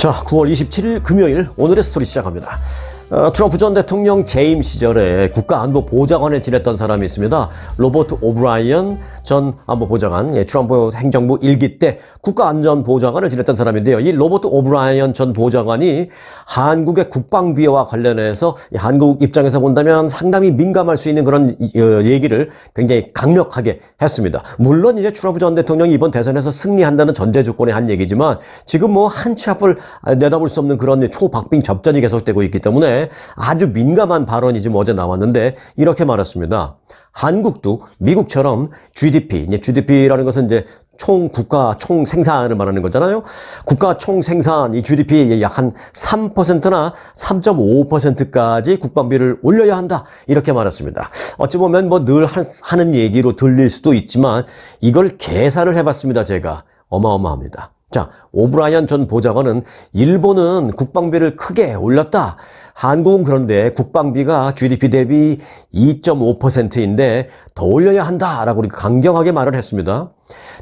자, 9월 27일 금요일 오늘의 스토리 시작합니다. 트럼프 전 대통령 재임 시절에 국가안보보좌관을 지냈던 사람이 있습니다. 로버트 오브라이언 전 안보보좌관, 트럼프 행정부 1기 때 국가안전보좌관을 지냈던 사람인데요. 이 로버트 오브라이언 전 보좌관이 한국의 국방비와 관련해서 한국 입장에서 본다면 상당히 민감할 수 있는 그런 얘기를 굉장히 강력하게 했습니다. 물론 이제 트럼프 전 대통령이 이번 대선에서 승리한다는 전제 조건에 한 얘기지만 지금 뭐 한 치 앞을 내다볼 수 없는 그런 초박빙 접전이 계속되고 있기 때문에 아주 민감한 발언이 지금 어제 나왔는데 이렇게 말했습니다. 한국도 미국처럼 GDP라는 것은 이제 국가 총 생산을 말하는 거잖아요. 국가 총 생산, 이 GDP의 약 한 3%나 3.5%까지 국방비를 올려야 한다. 이렇게 말했습니다. 어찌 보면 뭐 늘 하는 얘기로 들릴 수도 있지만 이걸 계산을 해봤습니다. 제가 어마어마합니다. 자, 오브라이언 전 보좌관은 일본은 국방비를 크게 올렸다. 한국은 그런데 국방비가 GDP 대비 2.5%인데 더 올려야 한다라고 강경하게 말을 했습니다.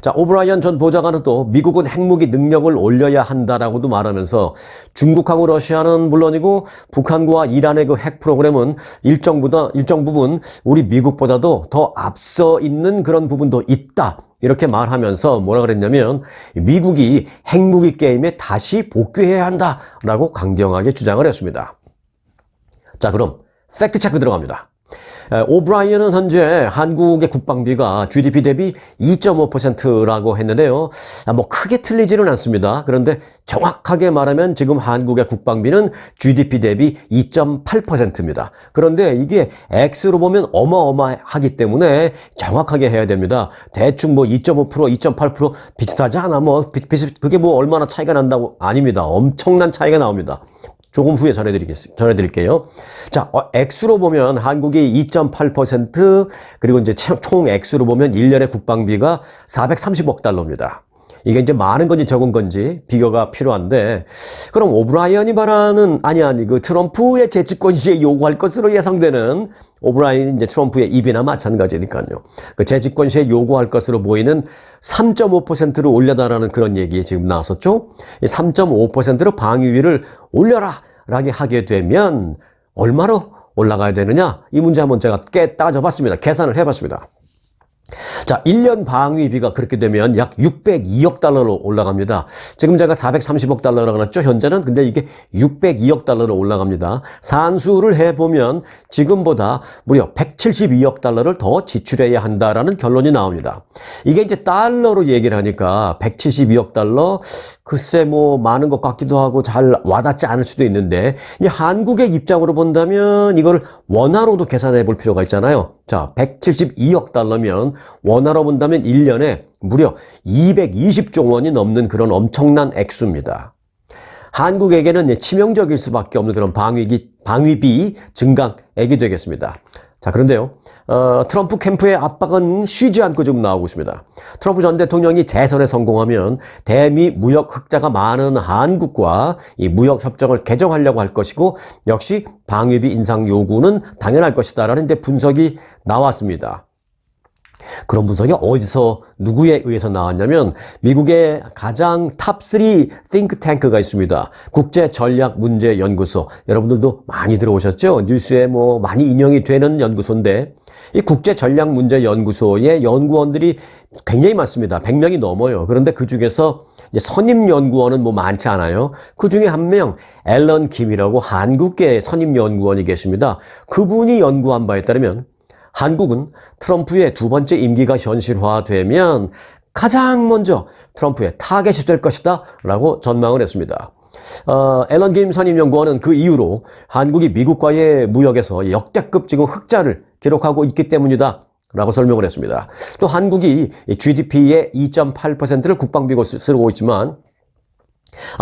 자, 오브라이언 전 보좌관은 또 미국은 핵무기 능력을 올려야 한다라고도 말하면서 중국하고 러시아는 물론이고 북한과 이란의 그 핵 프로그램은 일정 부분 우리 미국보다도 더 앞서 있는 그런 부분도 있다. 이렇게 말하면서 뭐라 그랬냐면 미국이 핵무기 게임에 다시 복귀해야 한다라고 강경하게 주장을 했습니다. 자, 그럼 팩트 체크 들어갑니다. 오브라이언은 현재 한국의 국방비가 GDP 대비 2.5%라고 했는데요. 뭐 크게 틀리지는 않습니다. 그런데 정확하게 말하면 지금 한국의 국방비는 GDP 대비 2.8%입니다. 그런데 이게 X로 보면 어마어마하기 때문에 정확하게 해야 됩니다. 대충 뭐 2.5%, 2.8% 비슷하지 않아. 그게 뭐 얼마나 차이가 난다고? 아닙니다. 엄청난 차이가 나옵니다. 조금 후에 전해드릴게요. 자, X로 보면 한국이 2.8%, 그리고 이제 총 X로 보면 1년의 국방비가 430억 달러입니다. 이게 이제 많은 건지 적은 건지 비교가 필요한데, 그럼 오브라이언이 말하는, 그 트럼프의 재집권 시에 요구할 것으로 예상되는, 오브라이언이 이제 트럼프의 입이나 마찬가지니까요. 그 재집권 시에 요구할 것으로 보이는 3.5%를 올려달라는 그런 얘기 지금 나왔었죠? 3.5%로 방위비를 올려라! 라게 하게 되면, 얼마로 올라가야 되느냐? 이 문제 한번 제가 따져봤습니다. 계산을 해봤습니다. 자, 1년 방위비가 그렇게 되면 약 602억 달러로 올라갑니다. 지금 제가 430억 달러라고 그랬죠? 현재는. 근데 이게 602억 달러로 올라갑니다. 산수를 해보면 지금보다 무려 172억 달러를 더 지출해야 한다라는 결론이 나옵니다. 이게 이제 달러로 얘기를 하니까 172억 달러, 글쎄 뭐 많은 것 같기도 하고 잘 와닿지 않을 수도 있는데, 이 한국의 입장으로 본다면 이걸 원화로도 계산해 볼 필요가 있잖아요. 자, 172억 달러면 원화로 본다면 1년에 무려 220조 원이 넘는 그런 엄청난 액수입니다. 한국에게는 치명적일 수밖에 없는 그런 방위비 증강액이 되겠습니다. 자, 그런데요, 트럼프 캠프의 압박은 쉬지 않고 지금 나오고 있습니다. 트럼프 전 대통령이 재선에 성공하면 대미 무역 흑자가 많은 한국과 이 무역 협정을 개정하려고 할 것이고, 역시 방위비 인상 요구는 당연할 것이다라는 데 분석이 나왔습니다. 그런 분석이 어디서 누구에 의해서 나왔냐면 미국의 가장 탑3 띵크탱크가 있습니다. 국제전략문제연구소. 여러분들도 많이 들어오셨죠? 뉴스에 뭐 많이 인용이 되는 연구소인데, 이 국제전략문제연구소의 연구원들이 굉장히 많습니다. 100명이 넘어요. 그런데 그 중에서 선임 연구원은 뭐 많지 않아요. 그 중에 한 명, 앨런 김이라고 한국계 선임 연구원이 계십니다. 그분이 연구한 바에 따르면 한국은 트럼프의 두 번째 임기가 현실화되면 가장 먼저 트럼프의 타겟이 될 것이다 라고 전망을 했습니다. 앨런 김 선임연구원은 그 이후로 한국이 미국과의 무역에서 역대급 지금 흑자를 기록하고 있기 때문이다 라고 설명을 했습니다. 또 한국이 GDP의 2.8%를 국방비로 쓰고 있지만,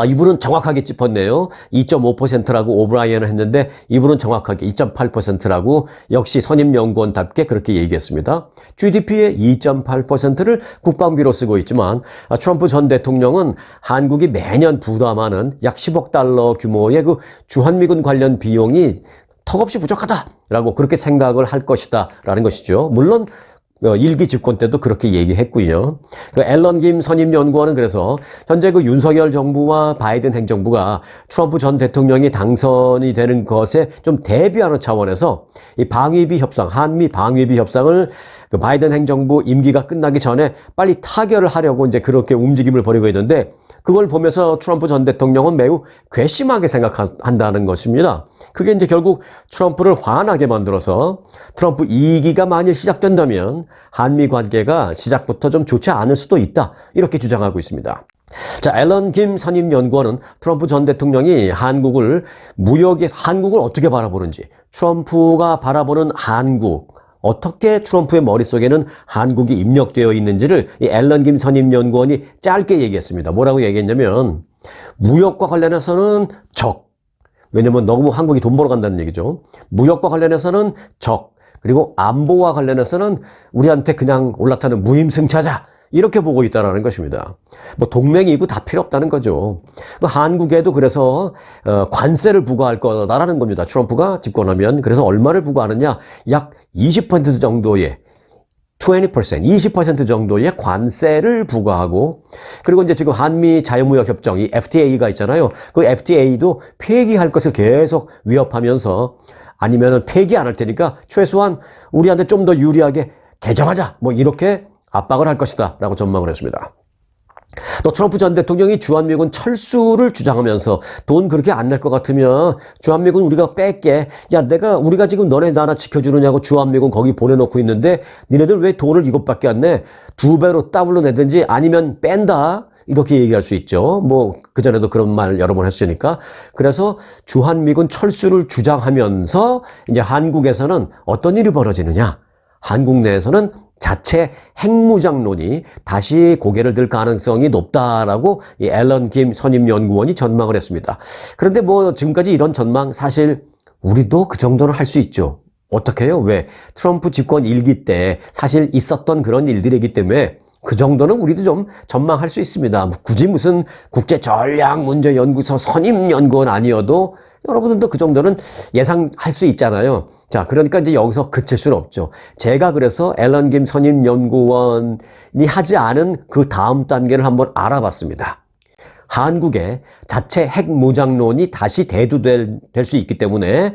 이분은 정확하게 짚었네요. 2.5%라고 오브라이언을 했는데 이분은 정확하게 2.8%라고 역시 선임연구원답게 그렇게 얘기했습니다. GDP의 2.8%를 국방비로 쓰고 있지만 트럼프 전 대통령은 한국이 매년 부담하는 약 10억 달러 규모의 그 주한미군 관련 비용이 턱없이 부족하다라고 그렇게 생각을 할 것이다라는 것이죠. 물론 일기 집권 때도 그렇게 얘기했고요. 그 앨런 김 선임연구원은 그래서 현재 그 윤석열 정부와 바이든 행정부가 트럼프 전 대통령이 당선이 되는 것에 좀 대비하는 차원에서 이 방위비 협상, 한미 방위비 협상을 그 바이든 행정부 임기가 끝나기 전에 빨리 타결을 하려고 이제 그렇게 움직임을 벌이고 있는데, 그걸 보면서 트럼프 전 대통령은 매우 괘씸하게 생각한다는 것입니다. 그게 이제 결국 트럼프를 화나게 만들어서 트럼프 2기가 만일 시작된다면 한미 관계가 시작부터 좀 좋지 않을 수도 있다, 이렇게 주장하고 있습니다. 자, 앨런 김 선임연구원은 트럼프 전 대통령이 한국을 어떻게 바라보는지, 트럼프가 바라보는 한국, 어떻게 트럼프의 머릿속에는 한국이 입력되어 있는지를 이 앨런 김 선임연구원이 짧게 얘기했습니다. 뭐라고 얘기했냐면, 무역과 관련해서는 적. 왜냐면 너무 한국이 돈 벌어 간다는 얘기죠. 무역과 관련해서는 적. 그리고 안보와 관련해서는 우리한테 그냥 올라타는 무임승차자. 이렇게 보고 있다는 것입니다. 뭐 동맹이고 다 필요 없다는 거죠. 한국에도 그래서 관세를 부과할 거다라는 겁니다. 트럼프가 집권하면. 그래서 얼마를 부과하느냐? 약 20% 정도의 20% 정도의 관세를 부과하고, 그리고 이제 지금 한미 자유무역 협정이 FTA가 있잖아요. 그 FTA도 폐기할 것을 계속 위협하면서, 아니면은 폐기 안 할 테니까 최소한 우리한테 좀 더 유리하게 개정하자, 뭐 이렇게 압박을 할 것이다 라고 전망을 했습니다. 또 트럼프 전 대통령이 주한미군 철수를 주장하면서 돈 그렇게 안 낼 것 같으면 주한미군 우리가 뺄게. 야, 우리가 지금 너네 나라 지켜주느냐고 주한미군 거기 보내놓고 있는데 니네들 왜 돈을 이것밖에 안 내? 2배로 더블로 내든지 아니면 뺀다. 이렇게 얘기할 수 있죠. 뭐 그전에도 그런 말 여러 번 했으니까. 그래서 주한미군 철수를 주장하면서 이제 한국에서는 어떤 일이 벌어지느냐? 한국 내에서는 자체 핵무장론이 다시 고개를 들 가능성이 높다라고 이 앨런 김 선임연구원이 전망을 했습니다. 그런데 뭐 지금까지 이런 전망, 사실 우리도 그 정도는 할 수 있죠. 어떻게 해요? 왜? 트럼프 집권 1기 때 사실 있었던 그런 일들이기 때문에 그 정도는 우리도 좀 전망할 수 있습니다. 굳이 무슨 국제전략문제연구소 선임연구원 아니어도 여러분들도 그 정도는 예상할 수 있잖아요. 자, 그러니까 이제 여기서 그칠 수는 없죠. 제가 그래서 앨런 김 선임연구원이 하지 않은 그 다음 단계를 한번 알아봤습니다. 한국의 자체 핵무장론이 다시 대두될 수 있기 때문에,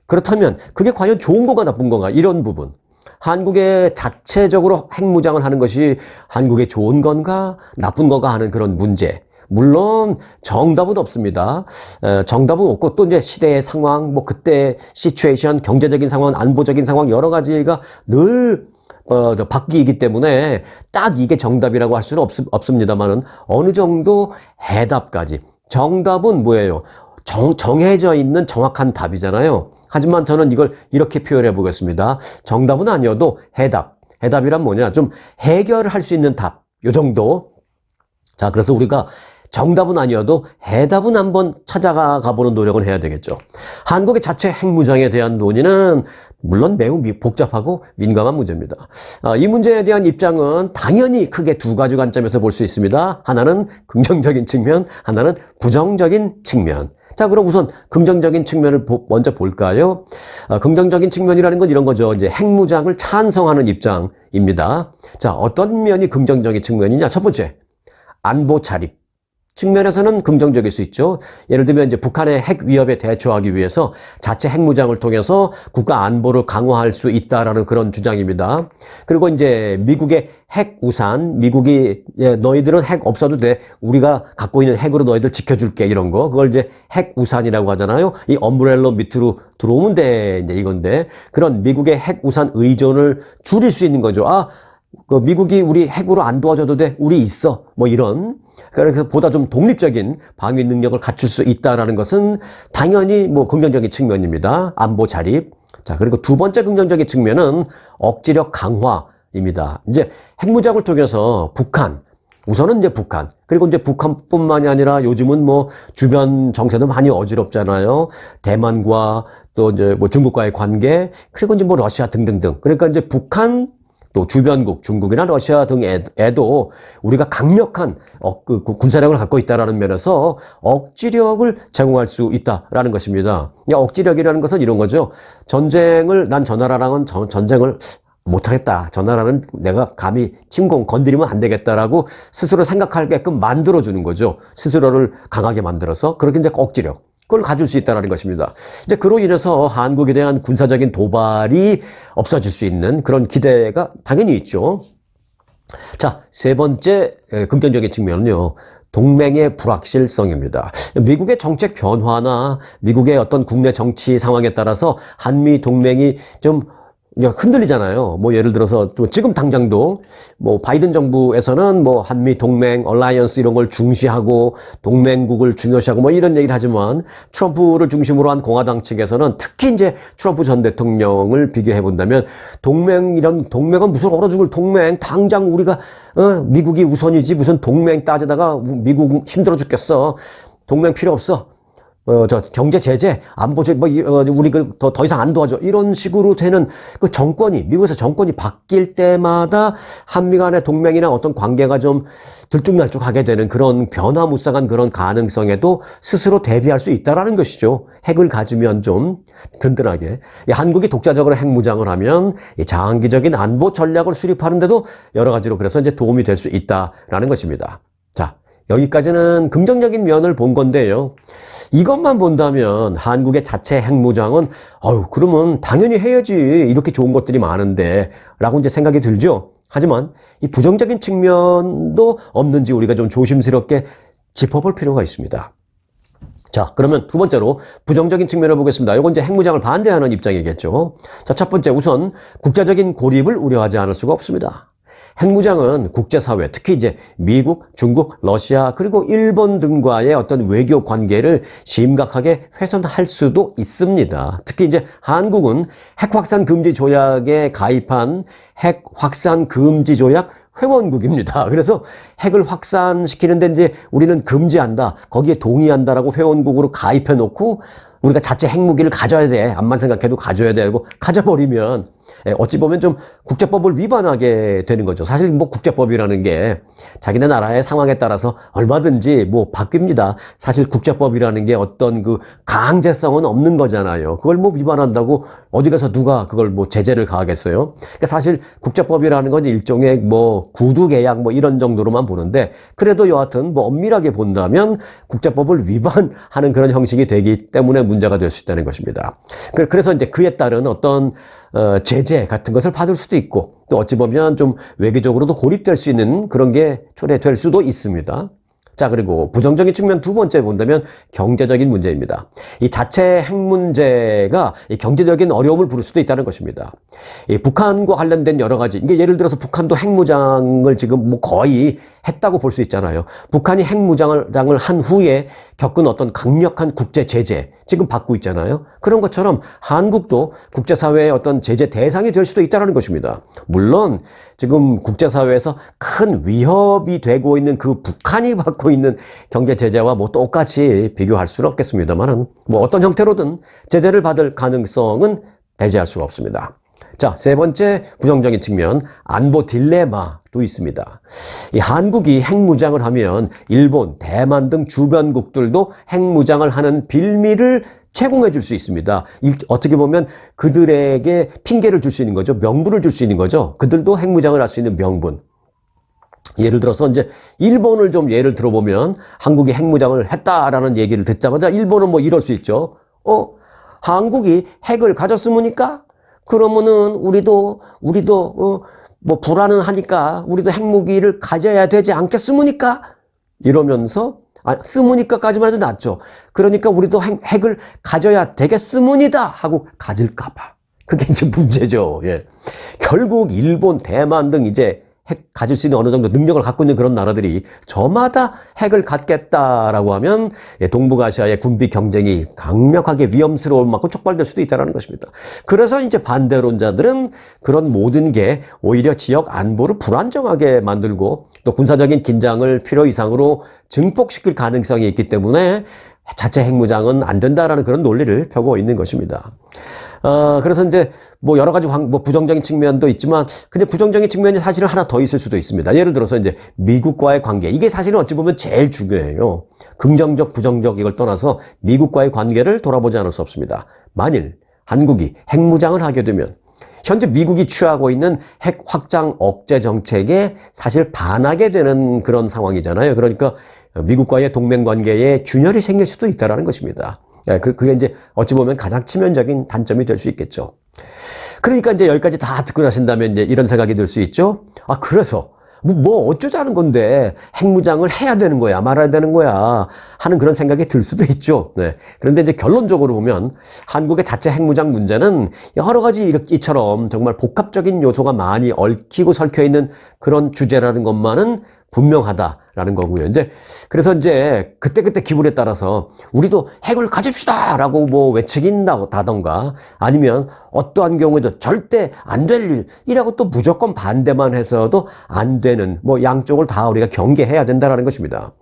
그렇다면 그게 과연 좋은 건가 나쁜 건가, 이런 부분. 한국의 자체적으로 핵무장을 하는 것이 한국에 좋은 건가 나쁜 건가 하는 그런 문제. 물론 정답은 없습니다. 정답은 없고, 또 이제 시대의 상황, 뭐 그때 시츄에이션, 경제적인 상황, 안보적인 상황, 여러 가지가 늘 바뀌기 때문에 딱 이게 정답이라고 할 수는 없습니다만은 어느 정도 해답까지. 정답은 뭐예요? 정해져 있는 정확한 답이잖아요. 하지만 저는 이걸 이렇게 표현해 보겠습니다. 정답은 아니어도 해답. 해답이란 뭐냐? 좀 해결을 할 수 있는 답. 요 정도. 자, 그래서 우리가 정답은 아니어도 해답은 한번 찾아가 보는 노력을 해야 되겠죠. 한국의 자체 핵무장에 대한 논의는 물론 매우 복잡하고 민감한 문제입니다. 이 문제에 대한 입장은 당연히 크게 두 가지 관점에서 볼 수 있습니다. 하나는 긍정적인 측면, 하나는 부정적인 측면. 자, 그럼 우선 긍정적인 측면을 먼저 볼까요? 긍정적인 측면이라는 건 이런 거죠. 이제 핵무장을 찬성하는 입장입니다. 자, 어떤 면이 긍정적인 측면이냐? 첫 번째, 안보 자립 측면에서는 긍정적일 수 있죠. 예를 들면 이제 북한의 핵 위협에 대처하기 위해서 자체 핵무장을 통해서 국가 안보를 강화할 수 있다라는 그런 주장입니다. 그리고 이제 미국의 핵 우산, 미국이 너희들은 핵 없어도 돼. 우리가 갖고 있는 핵으로 너희들 지켜줄게, 이런 거. 그걸 이제 핵 우산이라고 하잖아요. 이 엄브렐러 밑으로 들어오면 돼, 이제 이건데, 그런 미국의 핵 우산 의존을 줄일 수 있는 거죠. 미국이 우리 핵으로 안 도와줘도 돼. 우리 있어. 뭐 이런. 그래서 보다 좀 독립적인 방위 능력을 갖출 수 있다라는 것은 당연히 뭐 긍정적인 측면입니다. 안보 자립. 자, 그리고 두 번째 긍정적인 측면은 억지력 강화입니다. 이제 핵무장을 통해서 우선은 이제 북한. 그리고 이제 북한뿐만이 아니라 요즘은 뭐 주변 정세도 많이 어지럽잖아요. 대만과 또 이제 뭐 중국과의 관계, 그리고 이제 뭐 러시아 등등등. 그러니까 이제 북한, 또 주변국, 중국이나 러시아 등에도 우리가 강력한 군사력을 갖고 있다는 면에서 억지력을 제공할 수 있다라는 것입니다. 억지력이라는 것은 이런 거죠. 난 저 나라랑은 전쟁을 못하겠다. 저 나라는 내가 감히 침공 건드리면 안 되겠다라고 스스로 생각하게끔 만들어주는 거죠. 스스로를 강하게 만들어서 그렇게 이제 억지력. 그걸 가질 수 있다는 것입니다. 이제 그로 인해서 한국에 대한 군사적인 도발이 없어질 수 있는 그런 기대가 당연히 있죠. 자, 세 번째 긍정적인 측면은요. 동맹의 불확실성입니다. 미국의 정책 변화나 미국의 어떤 국내 정치 상황에 따라서 한미 동맹이 좀 흔들리잖아요. 뭐 예를 들어서 또 지금 당장도 뭐 바이든 정부에서는 뭐 한미 동맹, 얼라이언스 이런 걸 중시하고 동맹국을 중요시하고 뭐 이런 얘기를 하지만 트럼프를 중심으로 한 공화당 측에서는 특히 이제 트럼프 전 대통령을 비교해 본다면 동맹은 무슨 얼어 죽을 동맹, 당장 우리가 미국이 우선이지 무슨 동맹 따지다가 미국 힘들어 죽겠어. 동맹 필요 없어. 경제 제재, 안보 제재, 우리 더 이상 안 도와줘. 이런 식으로 되는 그 정권이, 미국에서 정권이 바뀔 때마다 한미 간의 동맹이나 어떤 관계가 좀 들쭉날쭉하게 되는 그런 변화무쌍한 그런 가능성에도 스스로 대비할 수 있다라는 것이죠. 핵을 가지면 좀 든든하게. 한국이 독자적으로 핵무장을 하면 장기적인 안보 전략을 수립하는데도 여러 가지로 그래서 이제 도움이 될 수 있다라는 것입니다. 자. 여기까지는 긍정적인 면을 본 건데요. 이것만 본다면 한국의 자체 핵무장은 그러면 당연히 해야지. 이렇게 좋은 것들이 많은데 라고 이제 생각이 들죠. 하지만 이 부정적인 측면도 없는지 우리가 좀 조심스럽게 짚어볼 필요가 있습니다. 자, 그러면 두 번째로 부정적인 측면을 보겠습니다. 이건 이제 핵무장을 반대하는 입장이겠죠. 자, 첫 번째 우선 국제적인 고립을 우려하지 않을 수가 없습니다. 핵무장은 국제사회, 특히 이제 미국, 중국, 러시아, 그리고 일본 등과의 어떤 외교 관계를 심각하게 훼손할 수도 있습니다. 특히 이제 한국은 핵 확산 금지 조약에 가입한 핵 확산 금지 조약 회원국입니다. 그래서 핵을 확산시키는데 이제 우리는 금지한다, 거기에 동의한다라고 회원국으로 가입해 놓고 우리가 자체 핵무기를 가져야 돼. 암만 생각해도 가져야 되고 가져버리면 어찌 보면 좀 국제법을 위반하게 되는 거죠. 사실 뭐 국제법이라는 게 자기네 나라의 상황에 따라서 얼마든지 뭐 바뀝니다. 사실 국제법이라는 게 어떤 그 강제성은 없는 거잖아요. 그걸 뭐 위반한다고 어디 가서 누가 그걸 뭐 제재를 가하겠어요? 그러니까 사실 국제법이라는 건 일종의 뭐 구두 계약 뭐 이런 정도로만 보는데 그래도 여하튼 뭐 엄밀하게 본다면 국제법을 위반하는 그런 형식이 되기 때문에 문제가 될 수 있다는 것입니다. 그래서 이제 그에 따른 어떤 제재 같은 것을 받을 수도 있고 또 어찌 보면 좀 외교적으로도 고립될 수 있는 그런 게 초래될 수도 있습니다. 자, 그리고 부정적인 측면 두 번째 본다면 경제적인 문제입니다. 이 자체 핵 문제가 이 경제적인 어려움을 부를 수도 있다는 것입니다. 이 북한과 관련된 여러 가지, 이게 예를 들어서 북한도 핵무장을 지금 뭐 거의 했다고 볼 수 있잖아요. 북한이 핵무장을 한 후에 겪은 어떤 강력한 국제 제재, 지금 받고 있잖아요. 그런 것처럼 한국도 국제사회의 어떤 제재 대상이 될 수도 있다는 것입니다. 물론 지금 국제사회에서 큰 위협이 되고 있는 그 북한이 받고 있는 경제 제재와 뭐 똑같이 비교할 수는 없겠습니다만은 뭐 어떤 형태로든 제재를 받을 가능성은 배제할 수가 없습니다. 자, 세 번째 부정적인 측면, 안보 딜레마도 있습니다. 이 한국이 핵무장을 하면 일본, 대만 등 주변국들도 핵무장을 하는 빌미를 제공해 줄 수 있습니다. 어떻게 보면 그들에게 핑계를 줄 수 있는 거죠. 명분을 줄 수 있는 거죠. 그들도 핵무장을 할 수 있는 명분. 예를 들어서 이제 일본을 좀 예를 들어보면 한국이 핵무장을 했다라는 얘기를 듣자마자 일본은 뭐 이럴 수 있죠. 한국이 핵을 가졌습니까? 그러면은 우리도 뭐 불안은 하니까 우리도 핵무기를 가져야 되지 않겠습니까? 이러면서 쓰무니까까지만 해도 낫죠. 그러니까 우리도 핵을 가져야 되겠습니다 하고 가질까봐. 그게 이제 문제죠. 예. 결국 일본, 대만 등 이제 핵 가질 수 있는 어느 정도 능력을 갖고 있는 그런 나라들이 저마다 핵을 갖겠다라고 하면 동북아시아의 군비 경쟁이 강력하게 위험스러울 만큼 촉발될 수도 있다는 것입니다. 그래서 이제 반대론자들은 그런 모든 게 오히려 지역 안보를 불안정하게 만들고 또 군사적인 긴장을 필요 이상으로 증폭시킬 가능성이 있기 때문에 자체 핵무장은 안 된다라는 그런 논리를 펴고 있는 것입니다. 그래서 이제 뭐 여러 가지 뭐 부정적인 측면도 있지만 근데 부정적인 측면이 사실은 하나 더 있을 수도 있습니다. 예를 들어서 이제 미국과의 관계. 이게 사실은 어찌 보면 제일 중요해요. 긍정적, 부정적 이걸 떠나서 미국과의 관계를 돌아보지 않을 수 없습니다. 만일 한국이 핵무장을 하게 되면 현재 미국이 취하고 있는 핵 확장 억제 정책에 사실 반하게 되는 그런 상황이잖아요. 그러니까 미국과의 동맹 관계에 균열이 생길 수도 있다는 것입니다. 그게 이제 어찌 보면 가장 치명적인 단점이 될 수 있겠죠. 그러니까 이제 여기까지 다 듣고 나신다면 이제 이런 생각이 들 수 있죠. 그래서 뭐 어쩌자는 건데 핵무장을 해야 되는 거야, 말아야 되는 거야 하는 그런 생각이 들 수도 있죠. 네. 그런데 이제 결론적으로 보면 한국의 자체 핵무장 문제는 여러 가지 이처럼 정말 복합적인 요소가 많이 얽히고 설켜 있는 그런 주제라는 것만은 분명하다라는 거고요. 그래서 이제 그때그때 기분에 따라서 우리도 핵을 가집시다 라고 뭐 외치긴다던가 아니면 어떠한 경우에도 절대 안 될 일이라고 또 무조건 반대만 해서도 안 되는 뭐 양쪽을 다 우리가 경계해야 된다는 것입니다.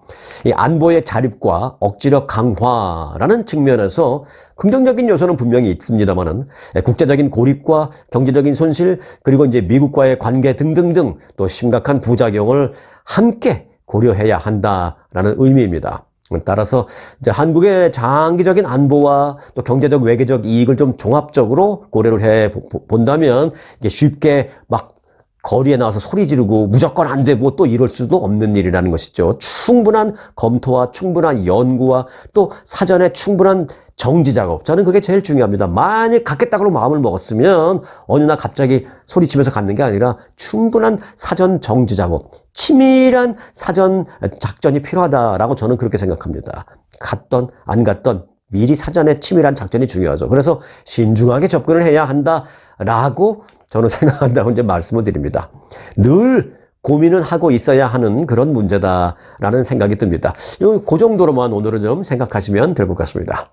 이 안보의 자립과 억지력 강화라는 측면에서 긍정적인 요소는 분명히 있습니다만은 국제적인 고립과 경제적인 손실 그리고 이제 미국과의 관계 등등등 또 심각한 부작용을 함께 고려해야 한다라는 의미입니다. 따라서 이제 한국의 장기적인 안보와 또 경제적 외교적 이익을 좀 종합적으로 고려를 해 본다면 이게 쉽게 막 거리에 나와서 소리 지르고 무조건 안 되고 또 이럴 수도 없는 일이라는 것이죠. 충분한 검토와 충분한 연구와 또 사전에 충분한 정지 작업. 저는 그게 제일 중요합니다. 만약 갖겠다고 마음을 먹었으면 어느 날 갑자기 소리치면서 갖는 게 아니라 충분한 사전 정지 작업, 치밀한 사전 작전이 필요하다라고 저는 그렇게 생각합니다. 갔던 안 갔던 미리 사전에 치밀한 작전이 중요하죠. 그래서 신중하게 접근을 해야 한다라고 저는 생각한다고 이제 말씀을 드립니다. 늘 고민을 하고 있어야 하는 그런 문제다라는 생각이 듭니다. 그 정도로만 오늘은 좀 생각하시면 될 것 같습니다.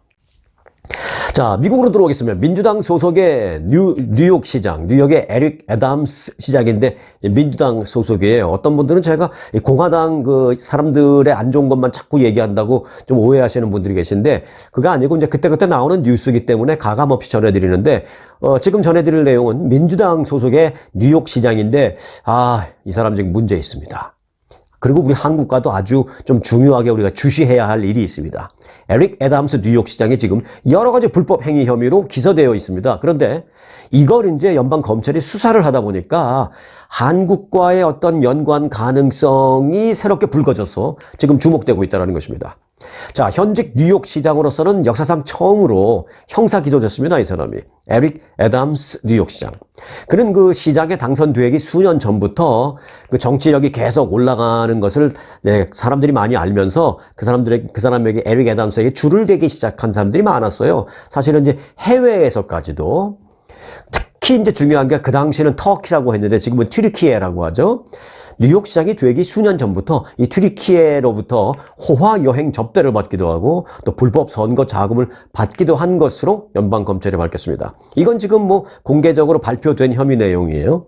자, 미국으로 들어오겠습니다. 민주당 소속의 뉴욕 시장, 뉴욕의 에릭 애담스 시장인데 민주당 소속이에요. 어떤 분들은 제가 공화당 그 사람들의 안 좋은 것만 자꾸 얘기한다고 좀 오해하시는 분들이 계신데 그거 아니고 이제 그때그때 나오는 뉴스이기 때문에 가감없이 전해드리는데 지금 전해드릴 내용은 민주당 소속의 뉴욕 시장인데 이 사람 지금 문제 있습니다. 그리고 우리 한국과도 아주 좀 중요하게 우리가 주시해야 할 일이 있습니다. 에릭 애담스 뉴욕시장이 지금 여러 가지 불법 행위 혐의로 기소되어 있습니다. 그런데 이걸 이제 연방 검찰이 수사를 하다 보니까 한국과의 어떤 연관 가능성이 새롭게 불거져서 지금 주목되고 있다는 것입니다. 자, 현직 뉴욕시장으로서는 역사상 처음으로 형사 기소됐습니다. 이 사람이 에릭 애담스 뉴욕시장. 그는 그 시장에 당선되기 수년 전부터 그 정치력이 계속 올라가는 것을 사람들이 많이 알면서 그 사람에게 에릭 애담스에게 줄을 대기 시작한 사람들이 많았어요. 사실은 이제 해외에서까지도 특히 이제 중요한 게 그 당시에는 터키라고 했는데 지금은 튀르키예라고 하죠. 뉴욕 시장이 되기 수년 전부터 이 튀르키예로부터 호화 여행 접대를 받기도 하고 또 불법 선거 자금을 받기도 한 것으로 연방 검찰이 밝혔습니다. 이건 지금 뭐 공개적으로 발표된 혐의 내용이에요.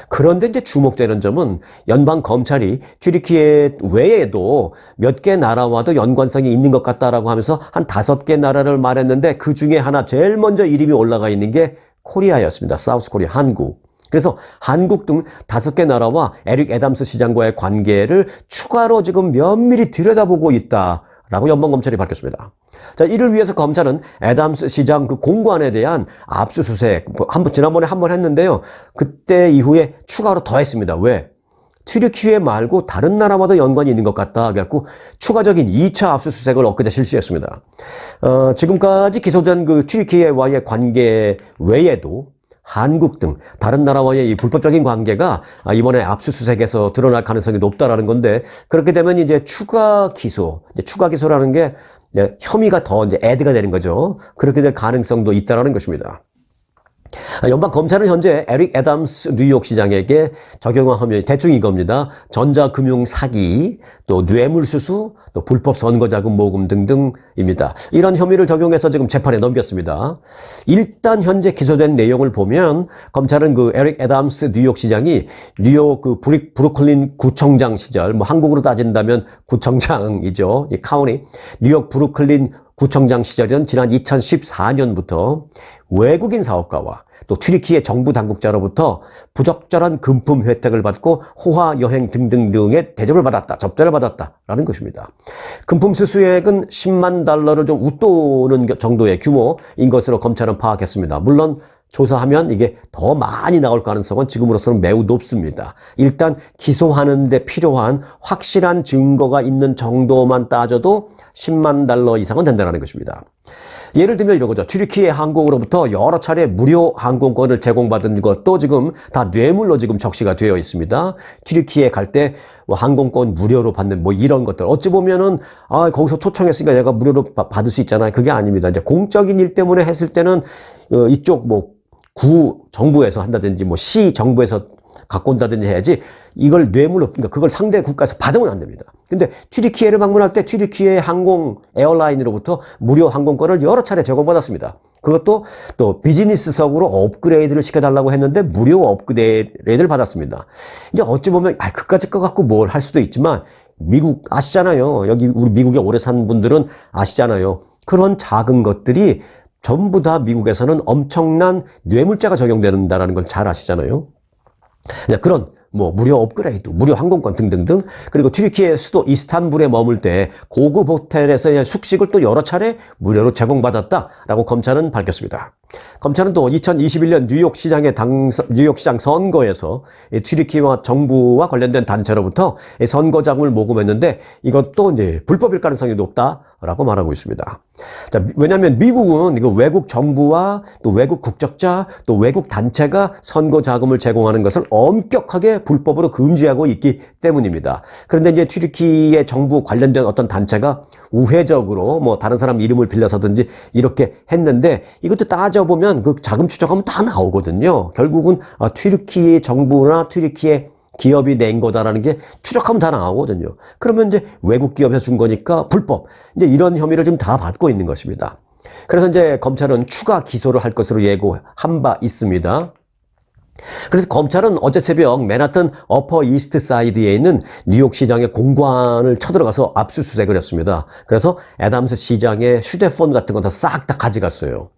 그런데 이제 주목되는 점은 연방 검찰이 튀르키예 외에도 몇 개 나라와도 연관성이 있는 것 같다라고 하면서 한 5개 나라를 말했는데 그 중에 하나 제일 먼저 이름이 올라가 있는 게 코리아였습니다. 사우스 코리아, 한국. 그래서 한국 등 5개 나라와 에릭 애담스 시장과의 관계를 추가로 지금 면밀히 들여다보고 있다라고 연방검찰이 밝혔습니다. 자, 이를 위해서 검찰은 애담스 시장 그 공관에 대한 압수수색, 지난번에 한 번 했는데요. 그때 이후에 추가로 더 했습니다. 왜? 튀르키예 말고 다른 나라와도 연관이 있는 것 같다. 그래갖고 추가적인 2차 압수수색을 엊그제 실시했습니다. 지금까지 기소된 그 튀르키예와의 관계 외에도 한국 등 다른 나라와의 이 불법적인 관계가 이번에 압수수색에서 드러날 가능성이 높다라는 건데 그렇게 되면 이제 추가 기소라는 게 혐의가 더 이제 애드가 되는 거죠. 그렇게 될 가능성도 있다라는 것입니다. 연방 검찰은 현재 에릭 애담스 뉴욕 시장에게 적용한 혐의 대충 이겁니다. 전자금융 사기, 또 뇌물수수, 또 불법 선거자금 모금 등등입니다. 이런 혐의를 적용해서 지금 재판에 넘겼습니다. 일단 현재 기소된 내용을 보면 검찰은 그 에릭 애담스 뉴욕 시장이 뉴욕 그 브루클린 구청장 시절, 뭐 한국으로 따진다면 구청장이죠. 이 카운티 뉴욕 브루클린 구청장 시절은 지난 2014년부터 외국인 사업가와 또 튀르키예 정부 당국자로부터 부적절한 금품 혜택을 받고 호화 여행 등등등의 대접을 받았다, 접대를 받았다라는 것입니다. 금품 수수액은 10만 달러를 좀 웃도는 정도의 규모인 것으로 검찰은 파악했습니다. 물론 조사하면 이게 더 많이 나올 가능성은 지금으로서는 매우 높습니다. 일단 기소하는 데 필요한 확실한 증거가 있는 정도만 따져도 10만 달러 이상은 된다는 것입니다. 예를 들면 이런 거죠. 튀르키예 항공으로부터 여러 차례 무료 항공권을 제공받은 것도 지금 다 뇌물로 지금 적시가 되어 있습니다. 튀르키예 갈 때 뭐 항공권 무료로 받는 뭐 이런 것들. 어찌 보면은 거기서 초청했으니까 얘가 무료로 받을 수 있잖아요. 그게 아닙니다. 이제 공적인 일 때문에 했을 때는 이쪽 뭐 구 정부에서 한다든지 뭐 시 정부에서 갖고 온다든지 해야지 이걸 뇌물로, 그러니까 그걸 상대 국가에서 받으면 안 됩니다. 근데 튀르키예를 방문할 때 튀르키예 항공 에어라인으로부터 무료 항공권을 여러 차례 제공받았습니다. 그것도 또 비즈니스석으로 업그레이드를 시켜달라고 했는데 무료 업그레이드를 받았습니다. 이제 어찌 보면 그까짓 거 갖고 뭘 할 수도 있지만 미국 아시잖아요. 여기 우리 미국에 오래 산 분들은 아시잖아요. 그런 작은 것들이 전부 다 미국에서는 엄청난 뇌물죄가 적용된다는 걸 잘 아시잖아요. 그런 뭐 무료 업그레이드, 무료 항공권 등등등, 그리고 튀르키예 수도 이스탄불에 머물 때 고급 호텔에서 숙식을 또 여러 차례 무료로 제공받았다라고 검찰은 밝혔습니다. 검찰은 또 2021년 뉴욕시장 선거에서 튀르키예 정부와 관련된 단체로부터 선거자금을 모금했는데 이것도 이제 불법일 가능성이 높다라고 말하고 있습니다. 자, 왜냐하면 미국은 이거 외국 정부와 또 외국 국적자 또 외국 단체가 선거 자금을 제공하는 것을 엄격하게 불법으로 금지하고 있기 때문입니다. 그런데 이제 튀르키예 정부 관련된 어떤 단체가 우회적으로 뭐 다른 사람 이름을 빌려서든지 이렇게 했는데 이것도 따져보면 그 자금 추적하면 다 나오거든요. 결국은 튀르키예 정부나 튀르키예 기업이 낸 거다라는 게 추적하면 다 나오거든요. 그러면 이제 외국 기업에서 준 거니까 불법. 이제 이런 혐의를 지금 다 받고 있는 것입니다. 그래서 이제 검찰은 추가 기소를 할 것으로 예고한 바 있습니다. 그래서 검찰은 어제 새벽 맨하튼 어퍼 이스트 사이드에 있는 뉴욕 시장의 공관을 쳐들어가서 압수수색을 했습니다. 그래서 애담스 시장의 휴대폰 같은 건 다 싹 다 가져갔어요.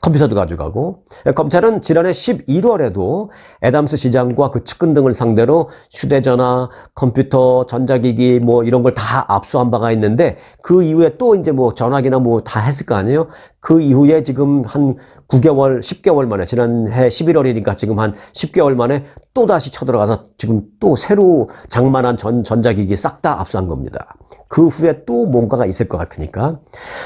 컴퓨터도 가져가고. 검찰은 지난해 11월에도 애담스 시장과 그 측근 등을 상대로 휴대전화, 컴퓨터, 전자기기 뭐 이런 걸 다 압수한 바가 있는데 그 이후에 또 이제 뭐 전화기나 뭐 다 했을 거 아니에요? 그 이후에 지금 한 9개월, 10개월 만에, 지난해 11월이니까 지금 한 10개월 만에 또 다시 쳐들어가서 지금 또 새로 장만한 전자기기 싹 다 압수한 겁니다. 그 후에 또 뭔가가 있을 것 같으니까.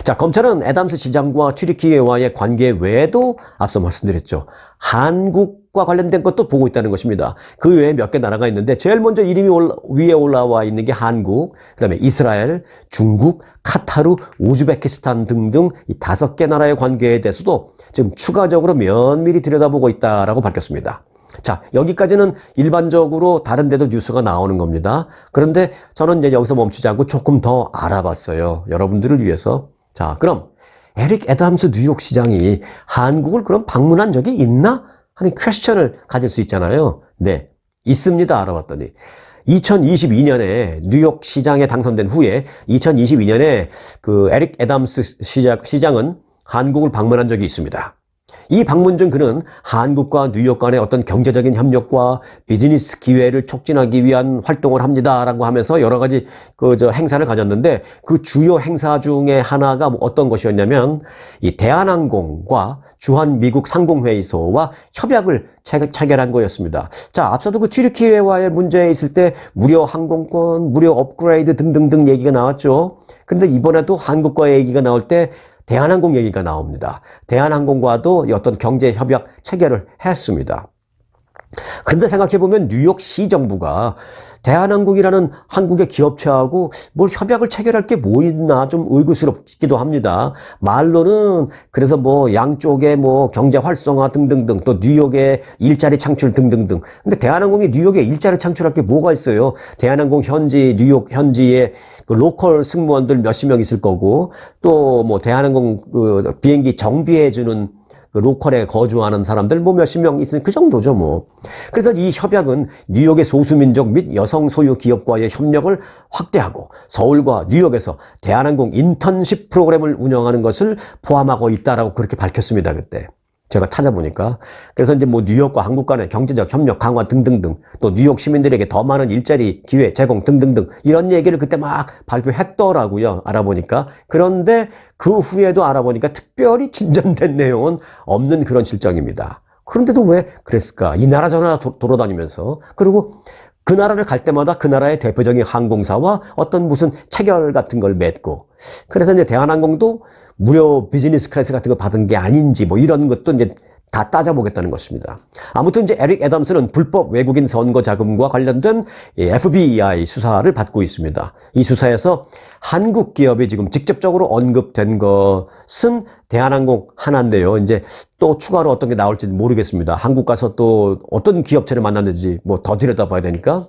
자, 검찰은 애담스 시장과 튀르키예와의 관계 외에도 앞서 말씀드렸죠. 한국과 관련된 것도 보고 있다는 것입니다. 그 외에 몇 개 나라가 있는데 제일 먼저 이름이 위에 올라와 있는 게 한국, 그다음에 이스라엘, 중국, 카타르, 우즈베키스탄 등등 이 5개 나라의 관계에 대해서도 지금 추가적으로 면밀히 들여다보고 있다라고 밝혔습니다. 자, 여기까지는 일반적으로 다른 데도 뉴스가 나오는 겁니다. 그런데 저는 이제 여기서 멈추지 않고 조금 더 알아봤어요. 여러분들을 위해서. 자, 그럼 에릭 애담스 뉴욕 시장이 한국을 그럼 방문한 적이 있나? 하는 퀘스천을 가질 수 있잖아요. 네, 있습니다. 알아봤더니. 2022년에 뉴욕 시장에 당선된 후에 2022년에 그 에릭 애담스 시장은 한국을 방문한 적이 있습니다. 이 방문 중 그는 한국과 뉴욕 간의 어떤 경제적인 협력과 비즈니스 기회를 촉진하기 위한 활동을 합니다라고 하면서 여러 가지 행사를 가졌는데 그 주요 행사 중에 하나가 어떤 것이었냐면 이 대한항공과 주한미국 상공회의소와 협약을 체결한 거였습니다. 자, 앞서도 그 튀르키예와의 문제에 있을 때 무료 항공권, 무료 업그레이드 등등등 얘기가 나왔죠. 그런데 이번에도 한국과의 얘기가 나올 때 대한항공 얘기가 나옵니다. 대한항공과도 어떤 경제 협약 체결을 했습니다. 그런데 생각해보면 뉴욕시 정부가 대한항공이라는 한국의 기업체하고 뭘 협약을 체결할 게 뭐 있나 좀 의구스럽기도 합니다. 말로는 그래서 뭐 양쪽의 뭐 경제 활성화 등등등 또 뉴욕의 일자리 창출 등등등. 근데 대한항공이 뉴욕에 일자리 창출할 게 뭐가 있어요? 대한항공 현지 뉴욕 현지에 그 로컬 승무원들 몇십 명 있을 거고 또 뭐 대한항공 그 비행기 정비해주는 그 로컬에 거주하는 사람들 뭐 몇십 명 있으니 그 정도죠 뭐. 그래서 이 협약은 뉴욕의 소수민족 및 여성 소유 기업과의 협력을 확대하고 서울과 뉴욕에서 대한항공 인턴십 프로그램을 운영하는 것을 포함하고 있다라고 그렇게 밝혔습니다 그때. 제가 찾아보니까. 그래서 이제 뭐 뉴욕과 한국 간의 경제적 협력 강화 등등등 또 뉴욕 시민들에게 더 많은 일자리 기회 제공 등등등 이런 얘기를 그때 막 발표했더라고요. 알아보니까. 그런데 그 후에도 알아보니까 특별히 진전된 내용은 없는 그런 실정입니다. 그런데도 왜 그랬을까? 이 나라 저 나라 돌아다니면서. 그리고 그 나라를 갈 때마다 그 나라의 대표적인 항공사와 어떤 무슨 체결 같은 걸 맺고. 그래서 이제 대한항공도 무료 비즈니스 클래스 같은 거 받은 게 아닌지 뭐 이런 것도 이제 다 따져보겠다는 것입니다. 아무튼 이제 에릭 애덤스는 불법 외국인 선거 자금과 관련된 FBI 수사를 받고 있습니다. 이 수사에서 한국 기업이 지금 직접적으로 언급된 것은 대한항공 하나인데요. 이제 또 추가로 어떤 게 나올지 모르겠습니다. 한국 가서 또 어떤 기업체를 만났는지 뭐 더 들여다봐야 되니까.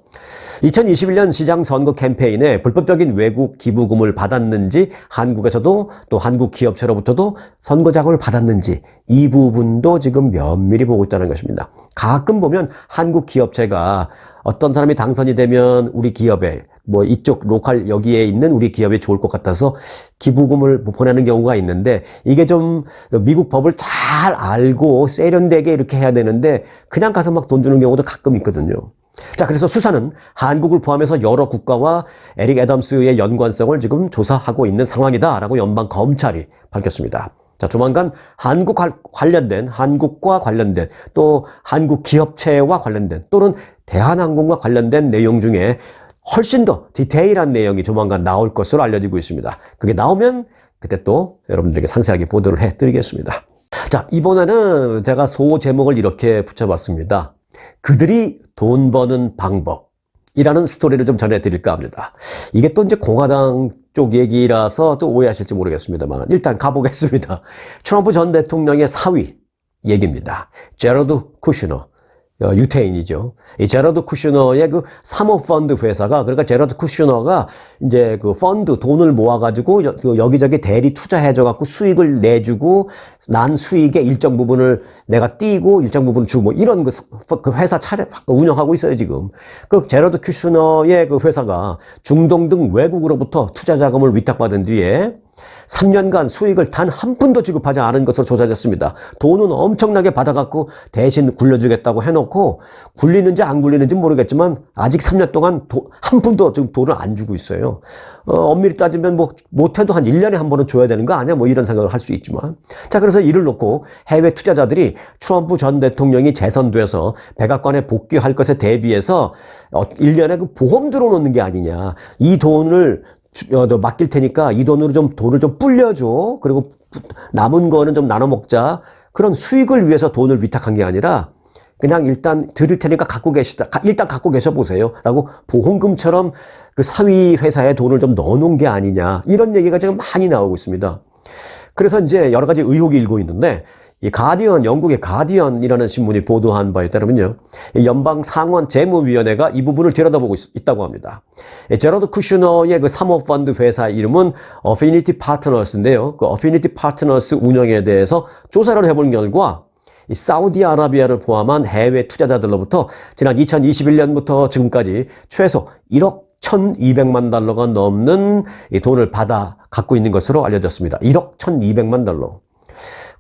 2021년 시장 선거 캠페인에 불법적인 외국 기부금을 받았는지, 한국에서도 또 한국 기업체로부터도 선거 자금을 받았는지, 이 부분도 지금 면밀히 보고 있다는 것입니다. 가끔 보면 한국 기업체가 어떤 사람이 당선이 되면 우리 기업에 뭐 이쪽 로컬 여기에 있는 우리 기업에 좋을 것 같아서 기부금을 보내는 경우가 있는데, 이게 좀 미국 법을 잘 알고 세련되게 이렇게 해야 되는데 그냥 가서 막 돈 주는 경우도 가끔 있거든요. 자, 그래서 수사는 한국을 포함해서 여러 국가와 에릭 애덤스의 연관성을 지금 조사하고 있는 상황이다라고 연방 검찰이 밝혔습니다. 자, 조만간 한국과 관련된 또 한국 기업체와 관련된 또는 대한항공과 관련된 내용 중에 훨씬 더 디테일한 내용이 조만간 나올 것으로 알려지고 있습니다. 그게 나오면 그때 또 여러분들에게 상세하게 보도를 해드리겠습니다. 자, 이번에는 제가 소 제목을 이렇게 붙여봤습니다. 그들이 돈 버는 방법이라는 스토리를 좀 전해드릴까 합니다. 이게 또 이제 공화당 쪽 얘기라서 또 오해하실지 모르겠습니다만 일단 가보겠습니다. 트럼프 전 대통령의 사위 얘기입니다. 제러드 쿠슈너. 유태인이죠. 이 제러드 쿠슈너의 그 사모펀드 회사가, 그러니까 제러드 쿠슈너가 이제 그 펀드 돈을 모아가지고 여기저기 대리 투자해줘갖고 수익을 내주고 난 수익의 일정 부분을 내가 띄고 일정 부분을 주고 뭐 이런 그 회사 운영하고 있어요, 지금. 그 제러드 쿠슈너의 그 회사가 중동 등 외국으로부터 투자 자금을 위탁받은 뒤에 3년간 수익을 단 한 푼도 지급하지 않은 것으로 조사됐습니다. 돈은 엄청나게 받아갖고 대신 굴려주겠다고 해놓고 굴리는지 안 굴리는지 모르겠지만 아직 3년 동안 한 푼도 지금 돈을 안 주고 있어요. 엄밀히 따지면 뭐 못해도 한 1년에 한 번은 줘야 되는 거 아니야? 뭐 이런 생각을 할 수 있지만. 자, 그래서 이를 놓고 해외 투자자들이 트럼프 전 대통령이 재선돼서 백악관에 복귀할 것에 대비해서 1년에 그 보험 들어놓는 게 아니냐. 이 돈을 너 맡길 테니까 이 돈으로 좀 돈을 좀 불려줘. 그리고 남은 거는 좀 나눠 먹자. 그런 수익을 위해서 돈을 위탁한 게 아니라 그냥 일단 드릴 테니까 일단 갖고 계셔 보세요. 라고 보험금처럼 그 사위 회사에 돈을 좀 넣어놓은 게 아니냐. 이런 얘기가 지금 많이 나오고 있습니다. 그래서 이제 여러 가지 의혹이 일고 있는데, 이 가디언, 영국의 가디언이라는 신문이 보도한 바에 따르면요, 연방 상원 재무위원회가 이 부분을 들여다보고 있다고 합니다. 제러드 쿠슈너의 그 사모펀드 회사 이름은 어피니티 파트너스인데요. 그 어피니티 파트너스 운영에 대해서 조사를 해본 결과 이 사우디아라비아를 포함한 해외 투자자들로부터 지난 2021년부터 지금까지 최소 1억 1,200만 달러가 넘는 이 돈을 받아 갖고 있는 것으로 알려졌습니다. 1억 1,200만 달러.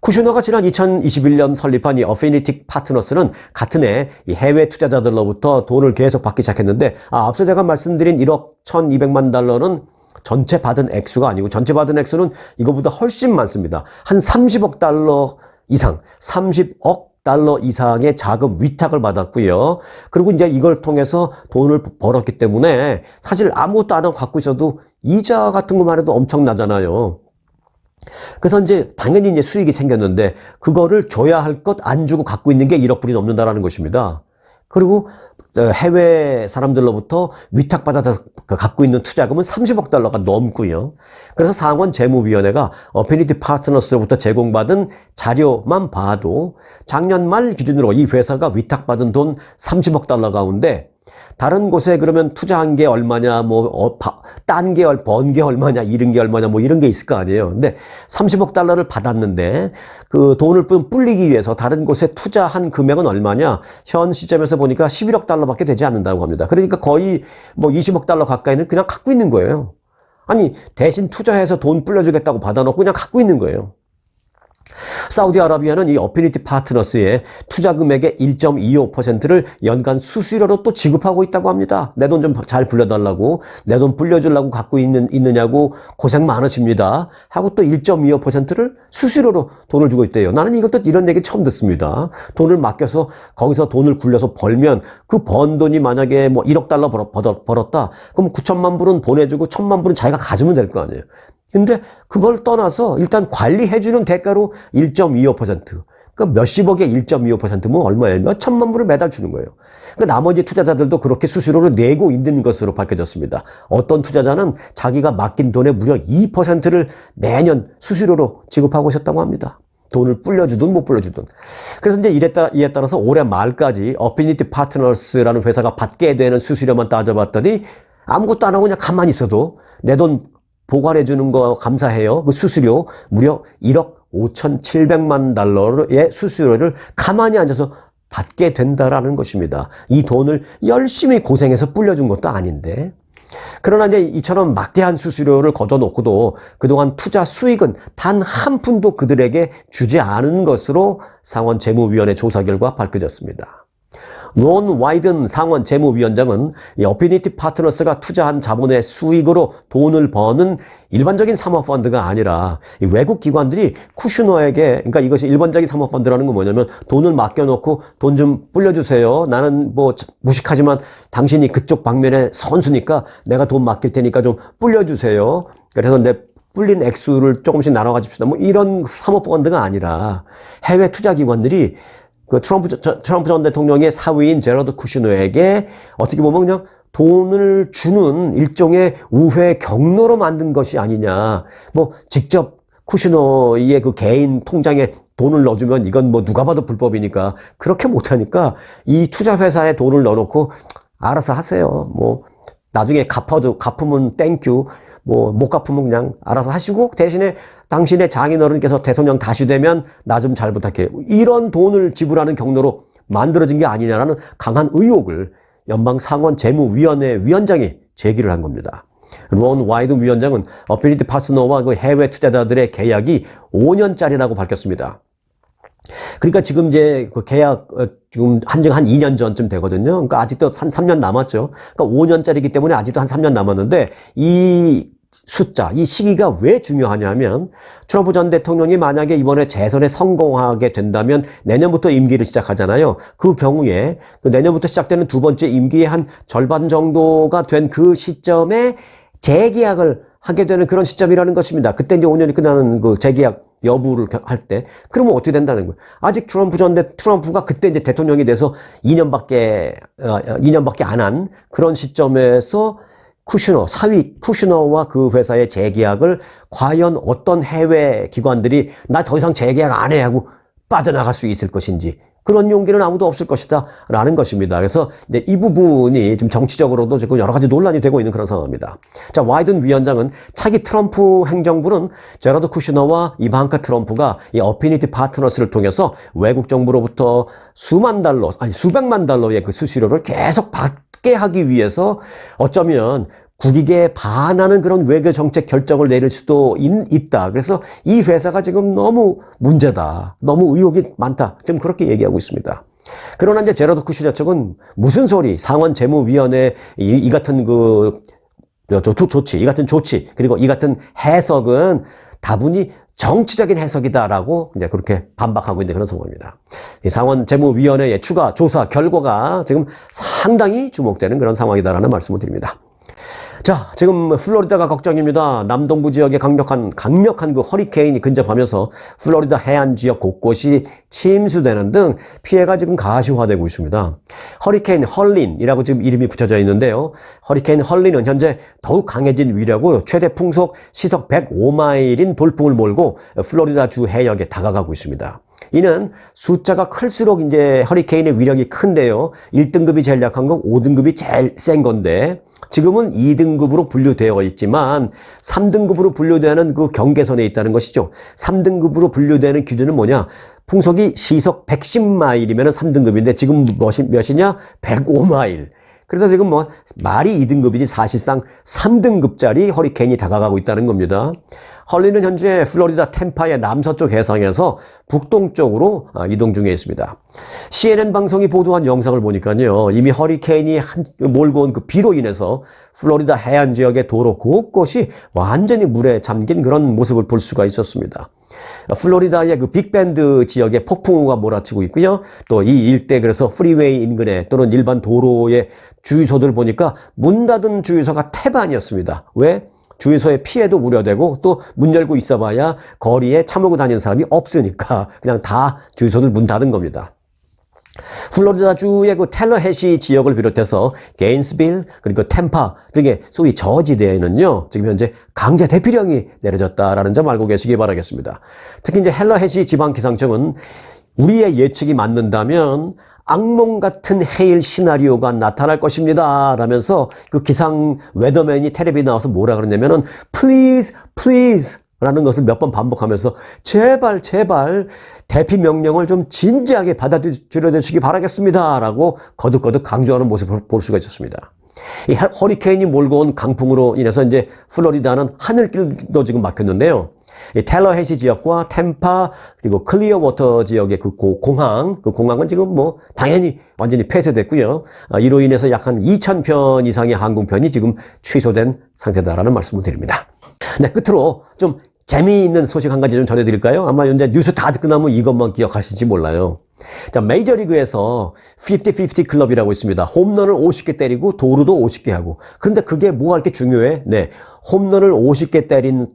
쿠슈너가 지난 2021년 설립한 이 어피니티 파트너스는 같은 해 이 해외 투자자들로부터 돈을 계속 받기 시작했는데, 앞서 제가 말씀드린 1억 1,200만 달러는 전체 받은 액수가 아니고 전체 받은 액수는 이거보다 훨씬 많습니다. 한 30억 달러 이상, 30억 달러 이상의 자금 위탁을 받았고요. 그리고 이제 이걸 통해서 돈을 벌었기 때문에 사실 아무것도 안 하고 갖고 있어도 이자 같은 것만 해도 엄청나잖아요. 그래서 이제 당연히 이제 수익이 생겼는데 그거를 줘야 할 것 안 주고 갖고 있는 게 1억 불이 넘는다라는 것입니다. 그리고 해외 사람들로부터 위탁받아서 갖고 있는 투자금은 30억 달러가 넘고요. 그래서 상원 재무위원회가 어피니티 파트너스로부터 제공받은 자료만 봐도 작년 말 기준으로 이 회사가 위탁받은 돈 30억 달러 가운데 다른 곳에 그러면 투자한 게 얼마냐, 딴 게, 번 게 얼마냐, 잃은 게 얼마냐, 뭐 이런 게 있을 거 아니에요. 근데 30억 달러를 받았는데 그 돈을 불리기 위해서 다른 곳에 투자한 금액은 얼마냐? 현 시점에서 보니까 11억 달러밖에 되지 않는다고 합니다. 그러니까 거의 뭐 20억 달러 가까이는 그냥 갖고 있는 거예요. 아니, 대신 투자해서 돈 불려주겠다고 받아놓고 그냥 갖고 있는 거예요. 사우디아라비아는 이 어피니티 파트너스의 투자 금액의 1.25%를 연간 수수료로 또 지급하고 있다고 합니다. 내 돈 좀 잘 불려달라고, 내 돈 불려주려고 갖고 있느냐고 고생 많으십니다 하고 또 1.25%를 수수료로 돈을 주고 있대요. 나는 이것도 이런 얘기 처음 듣습니다. 돈을 맡겨서 거기서 돈을 굴려서 벌면 그 번 돈이 만약에 뭐 1억 달러 벌었다. 그럼 9천만 불은 보내주고 1천만 불은 자기가 가지면 될 거 아니에요. 근데 그걸 떠나서 일단 관리해주는 대가로 1.25%. 그러니까 몇십억에 1.25%면 얼마예요? 몇 천만 불을 매달 주는 거예요. 그러니까 나머지 투자자들도 그렇게 수수료를 내고 있는 것으로 밝혀졌습니다. 어떤 투자자는 자기가 맡긴 돈의 무려 2%를 매년 수수료로 지급하고 있었다고 합니다. 돈을 불려주든 못 불려주든. 그래서 이제 이에 따라서 올해 말까지 어피니티 파트너스라는 회사가 받게 되는 수수료만 따져봤더니 아무것도 안 하고 그냥 가만히 있어도 내 돈 보관해 주는 거 감사해요. 그 수수료 무려 1억 5,700만 달러의 수수료를 가만히 앉아서 받게 된다라는 것입니다. 이 돈을 열심히 고생해서 불려준 것도 아닌데. 그러나 이제 이처럼 막대한 수수료를 걷어놓고도 그동안 투자 수익은 단 한 푼도 그들에게 주지 않은 것으로 상원 재무위원회 조사 결과 밝혀졌습니다. 론 와이든 상원 재무위원장은 이 어피니티 파트너스가 투자한 자본의 수익으로 돈을 버는 일반적인 사모펀드가 아니라 이 외국 기관들이 쿠슈너에게, 그러니까 이것이 일반적인 사모펀드라는 건 뭐냐면 돈을 맡겨놓고 돈 좀 불려주세요. 나는 뭐 무식하지만 당신이 그쪽 방면의 선수니까 내가 돈 맡길 테니까 좀 불려주세요. 그래서 내 불린 액수를 조금씩 나눠 가집시다. 뭐 이런 사모펀드가 아니라 해외 투자 기관들이 그 트럼프 전 대통령의 사위인 제러드 쿠슈너에게 어떻게 보면 그냥 돈을 주는 일종의 우회 경로로 만든 것이 아니냐. 뭐 직접 쿠슈너의 그 개인 통장에 돈을 넣어주면 이건 뭐 누가 봐도 불법이니까 그렇게 못하니까 이 투자회사에 돈을 넣어놓고 알아서 하세요. 뭐 나중에 갚으면 땡큐. 뭐 못 갚으면 그냥 알아서 하시고 대신에 당신의 장인어른께서 대통령 다시 되면 나 좀 잘 부탁해요. 이런 돈을 지불하는 경로로 만들어진 게 아니냐라는 강한 의혹을 연방 상원 재무위원회 위원장이 제기를 한 겁니다. 론 와이든 위원장은 어피니티 파트너와 그 해외 투자자들의 계약이 5년짜리라고 밝혔습니다. 그러니까 지금 이제 그 계약 지금 한지 한 2년 전쯤 되거든요. 그러니까 아직도 한 3년 남았죠. 그러니까 5년짜리이기 때문에 아직도 한 3년 남았는데 이 숫자, 이 시기가 왜 중요하냐면 트럼프 전 대통령이 만약에 이번에 재선에 성공하게 된다면 내년부터 임기를 시작하잖아요. 그 경우에 그 내년부터 시작되는 두 번째 임기의 한 절반 정도가 된 그 시점에 재계약을 하게 되는 그런 시점이라는 것입니다. 그때 이제 5년이 끝나는 그 재계약 여부를 할 때, 그러면 어떻게 된다는 거예요? 아직 트럼프가 그때 이제 대통령이 돼서 2년밖에 안 한 그런 시점에서 사위 쿠슈너와 그 회사의 재계약을 과연 어떤 해외 기관들이 나 더 이상 재계약 안 해 하고 빠져나갈 수 있을 것인지, 그런 용기는 아무도 없을 것이다 라는 것입니다. 그래서 이제 이 부분이 좀 정치적으로도 지금 여러 가지 논란이 되고 있는 그런 상황입니다. 자, 와이든 위원장은 차기 트럼프 행정부는 제러드 쿠슈너와 이방카 트럼프가 이 어피니티 파트너스를 통해서 외국 정부로부터 수백만 달러의 그 수수료를 계속 받게 하기 위해서 어쩌면 국익에 반하는 그런 외교 정책 결정을 내릴 수도 있다. 그래서 이 회사가 지금 너무 문제다. 너무 의혹이 많다. 지금 그렇게 얘기하고 있습니다. 그러나 이제 제러드 쿠슈너 측은 무슨 소리, 상원 재무위원회 이 같은 이 같은 조치, 그리고 이 같은 해석은 다분히 정치적인 해석이다라고 이제 그렇게 반박하고 있는 그런 상황입니다. 이 상원 재무위원회의 추가 조사 결과가 지금 상당히 주목되는 그런 상황이다라는 말씀을 드립니다. 자, 지금 플로리다가 걱정입니다. 남동부 지역에 강력한 그 허리케인이 근접하면서 플로리다 해안 지역 곳곳이 침수되는 등 피해가 지금 가시화되고 있습니다. 허리케인 헐린이라고 지금 이름이 붙여져 있는데요. 허리케인 헐린은 현재 더욱 강해진 위력으로 최대 풍속 시속 105마일인 돌풍을 몰고 플로리다 주 해역에 다가가고 있습니다. 이는 숫자가 클수록 이제 허리케인의 위력이 큰데요. 1등급이 제일 약한 거, 5등급이 제일 센 건데 지금은 2등급으로 분류되어 있지만 3등급으로 분류되는 그 경계선에 있다는 것이죠. 3등급으로 분류되는 기준은 뭐냐? 풍속이 시속 110마일이면 3등급인데 지금 몇이냐? 105마일. 그래서 지금 뭐 말이 2등급이지 사실상 3등급짜리 허리케인이 다가가고 있다는 겁니다. 헐리는 현재 플로리다 템파의 남서쪽 해상에서 북동쪽으로 이동 중에 있습니다. CNN 방송이 보도한 영상을 보니까요, 이미 허리케인이 몰고 온 그 비로 인해서 플로리다 해안 지역의 도로 곳곳이 완전히 물에 잠긴 그런 모습을 볼 수가 있었습니다. 플로리다의 그 빅밴드 지역에 폭풍우가 몰아치고 있고요. 또 이 일대 그래서 프리웨이 인근에 또는 일반 도로의 주유소들 보니까 문 닫은 주유소가 태반이었습니다. 왜? 주유소에 피해도 우려되고 또 문 열고 있어봐야 거리에 차 몰고 다니는 사람이 없으니까 그냥 다 주유소들 문 닫은 겁니다. 플로리다주의 그 텔러해시 지역을 비롯해서 게인스빌 그리고 템파 등의 소위 저지대에는요, 지금 현재 강제 대피령이 내려졌다라는 점 알고 계시기 바라겠습니다. 특히 이제 텔러해시 지방기상청은 우리의 예측이 맞는다면 악몽 같은 해일 시나리오가 나타날 것입니다 라면서 그 기상 웨더맨이 텔레비에 나와서 뭐라 그러냐면은 please please 라는 것을 몇 번 반복하면서 제발 대피 명령을 좀 진지하게 받아들여 주시기 바라겠습니다 라고 거듭거듭 강조하는 모습을 볼 수가 있었습니다. 이 허리케인이 몰고 온 강풍으로 인해서 이제 플로리다는 하늘길도 지금 막혔는데요. 이 텔러해시 지역과 템파 그리고 클리어워터 지역의 그 공항은 지금 뭐 당연히 완전히 폐쇄됐고요. 이로 인해서 약 한 2,000편 이상의 항공편이 지금 취소된 상태다라는 말씀을 드립니다. 네, 끝으로 좀 재미있는 소식 한 가지 좀 전해드릴까요? 아마 이제 뉴스 다 듣고 나면 이것만 기억하실지 몰라요. 자, 메이저리그에서 50-50 클럽이라고 있습니다. 홈런을 50개 때리고 도루도 50개 하고. 그런데 그게 뭐가 이렇게 중요해? 네, 홈런을 50개 때린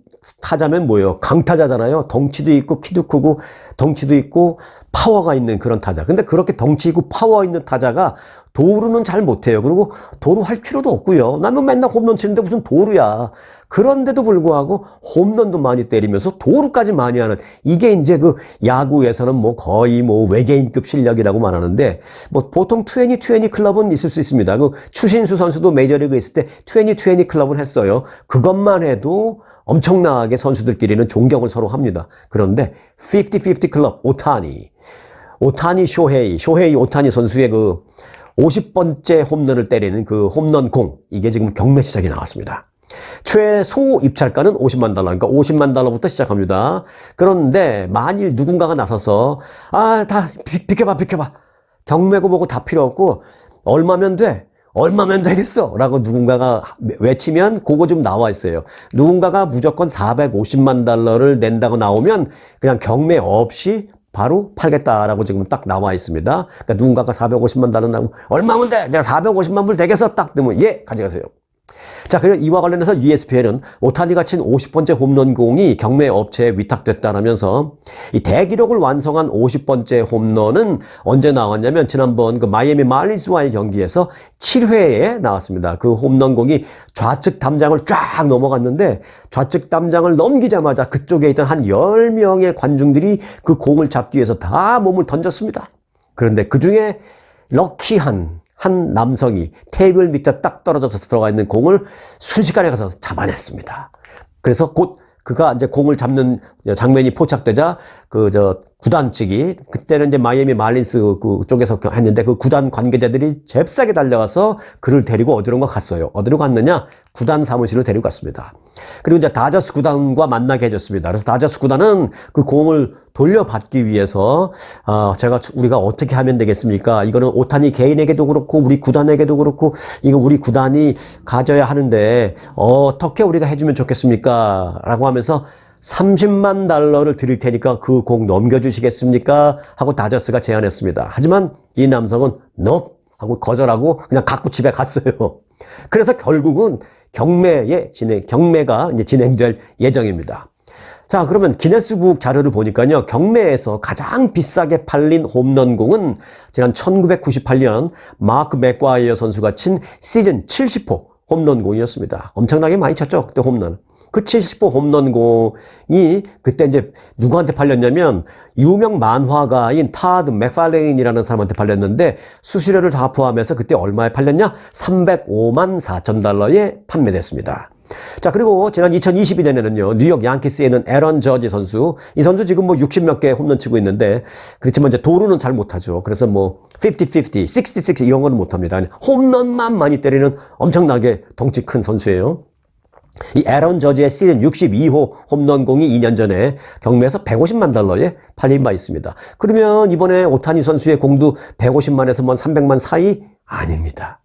타자면 뭐예요? 강타자잖아요. 덩치도 있고 키도 크고 덩치도 있고 파워가 있는 그런 타자. 근데 그렇게 덩치 있고 파워 있는 타자가 도루는 잘 못해요. 그리고 도루 할 필요도 없고요. 나는 맨날 홈런 치는데 무슨 도루야. 그런데도 불구하고 홈런도 많이 때리면서 도루까지 많이 하는, 이게 이제 그 야구에서는 뭐 거의 뭐 외계인급 실력이라고 말하는데, 뭐 보통 20-20 클럽은 있을 수 있습니다. 그 추신수 선수도 메이저리그에 있을 때 20-20 클럽을 했어요. 그것만 해도 엄청나게 선수들끼리는 존경을 서로 합니다. 그런데 50-50 클럽 오타니 쇼헤이 오타니 선수의 그 50번째 홈런을 때리는 그 홈런 공, 이게 지금 경매 시작이 나왔습니다. 최소 입찰가는 $50만, 그러니까 $50만 부터 시작합니다. 그런데 만일 누군가가 나서서 다 비켜봐 경매고 뭐고 다 필요 없고 얼마면 되겠어 라고 누군가가 외치면 그거 좀 나와 있어요. 누군가가 무조건 $450만 낸다고 나오면 그냥 경매 없이 바로 팔겠다라고 지금 딱 나와 있습니다. 그러니까 누군가가 $450만 나오면 얼마면 돼? 내가 $450만 되겠어? 딱 되면 예, 가져가세요. 자, 그리고 이와 관련해서 ESPN은 오타니가 친 50번째 홈런공이 경매 업체에 위탁됐다라면서 이 대기록을 완성한 50번째 홈런은 언제 나왔냐면 지난번 그 마이애미 말린스와의 경기에서 7회에 나왔습니다. 그 홈런공이 좌측 담장을 쫙 넘어갔는데 좌측 담장을 넘기자마자 그쪽에 있던 한 10명의 관중들이 그 공을 잡기 위해서 다 몸을 던졌습니다. 그런데 그 중에 럭키한 한 남성이 테이블 밑에 딱 떨어져서 들어가 있는 공을 순식간에 가서 잡아냈습니다. 그래서 곧 그가 이제 공을 잡는 장면이 포착되자 구단 측이, 그때는 이제 마이애미 말린스 쪽에서 했는데 그 구단 관계자들이 잽싸게 달려가서 그를 데리고 어디론가 갔어요. 어디로 갔느냐? 구단 사무실로 데리고 갔습니다. 그리고 이제 다저스 구단과 만나게 해줬습니다. 그래서 다저스 구단은 그 공을 돌려받기 위해서 우리가 어떻게 하면 되겠습니까? 이거는 오타니 개인에게도 그렇고 우리 구단에게도 그렇고 이거 우리 구단이 가져야 하는데 어떻게 우리가 해주면 좋겠습니까? 라고 하면서 $30만 드릴 테니까 그 공 넘겨주시겠습니까? 하고 다저스가 제안했습니다. 하지만 이 남성은 NO! 하고 거절하고 그냥 갖고 집에 갔어요. 그래서 결국은 경매가 이제 진행될 예정입니다. 자, 그러면 기네스북 자료를 보니까요, 경매에서 가장 비싸게 팔린 홈런공은 지난 1998년 마크 맥과이어 선수가 친 시즌 70호 홈런공이었습니다. 엄청나게 많이 쳤죠, 그때 홈런. 그 70호 홈런공이 그때 이제 누구한테 팔렸냐면 유명 만화가인 타드 맥팔레인이라는 사람한테 팔렸는데 수수료를 다 포함해서 그때 얼마에 팔렸냐? $305만 4천 판매됐습니다. 자, 그리고 지난 2022년에는요, 뉴욕 양키스에는 에런 저지 선수, 이 선수 지금 뭐 60몇 개 홈런 치고 있는데, 그렇지만 이제 도루는 잘 못하죠. 그래서 뭐 50-50, 60-60 이런 거는 못합니다. 홈런만 많이 때리는 엄청나게 덩치 큰 선수예요. 이 에런 저지의 시즌 62호 홈런공이 2년 전에 경매에서 150만 달러에 팔린 바 있습니다. 그러면 이번에 오타니 선수의 공도 150만에서 뭐 300만 사이? 아닙니다.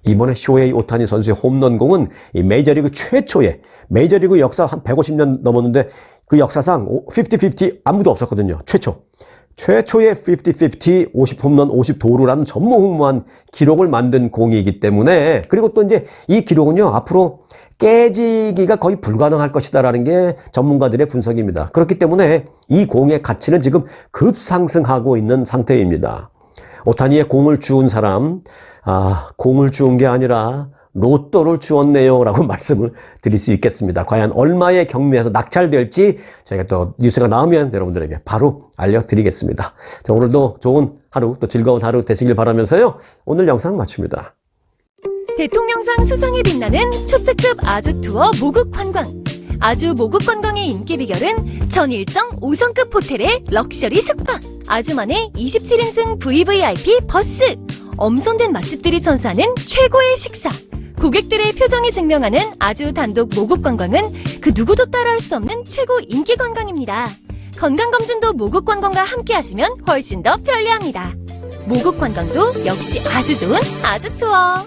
이번에 쇼헤이 오타니 선수의 홈런공은 이 메이저리그 최초의, 메이저리그 역사 한 150년 넘었는데 그 역사상 50-50 아무도 없었거든요. 최초의 50-50, 50홈런, 50도루라는 전무후무한 기록을 만든 공이기 때문에, 그리고 또 이제 이 기록은요, 앞으로 깨지기가 거의 불가능할 것이다라는 게 전문가들의 분석입니다. 그렇기 때문에 이 공의 가치는 지금 급상승하고 있는 상태입니다. 오타니의 공을 주운 사람, 공을 주운 게 아니라 로또를 주었네요 라고 말씀을 드릴 수 있겠습니다. 과연 얼마의 경매에서 낙찰될지 저희가 또 뉴스가 나오면 여러분들에게 바로 알려드리겠습니다. 자, 오늘도 좋은 하루, 또 즐거운 하루 되시길 바라면서요, 오늘 영상 마칩니다. 대통령상 수상에 빛나는 초특급 아주 투어 모국 관광. 아주 모국 관광의 인기 비결은 전 일정 5성급 호텔의 럭셔리 숙박. 아주만의 27인승 VVIP 버스. 엄선된 맛집들이 선사하는 최고의 식사. 고객들의 표정이 증명하는 아주 단독 모국 관광은 그 누구도 따라할 수 없는 최고 인기 관광입니다. 건강검진도 모국 관광과 함께 하시면 훨씬 더 편리합니다. 모국 관광도 역시 아주 좋은 아주 투어.